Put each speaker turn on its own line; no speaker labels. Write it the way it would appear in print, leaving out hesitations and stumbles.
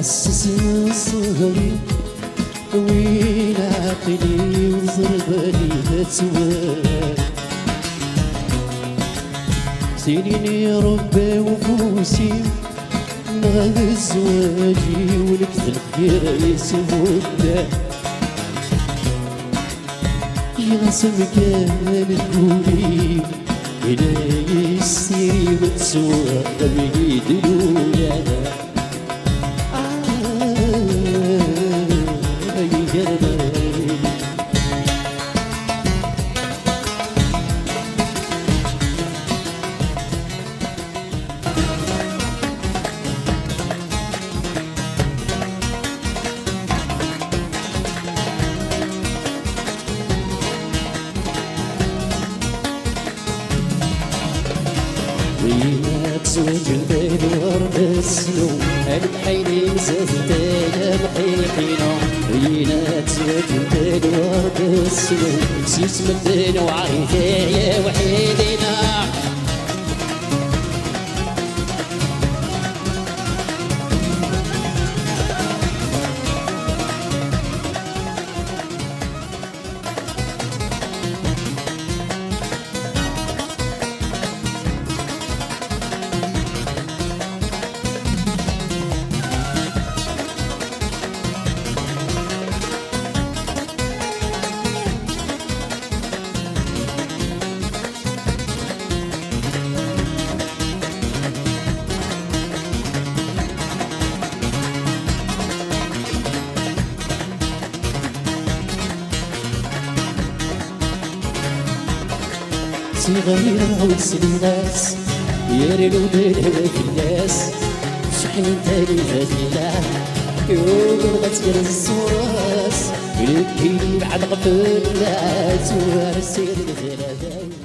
حسس صغري وين عقلي وضربني بتسوى سنين يا ربي وفوسي نغد زواجي ولك الخير يسودنا يغسم كان تقولي إلهي السيري بتسوى بيد الولاده وينك زوج البيت ورد السنو البحيني مسافت انا بحيحينو وينك زوج البيت ورد السنو سيس مدين وعريفه يا وحيدنا صغيرة وسناس يا ريلو ديرها في الناس شحال تاني فاتنا يوم غتقرا الصراس يلكيني بعد غفلات وارسل الغلابة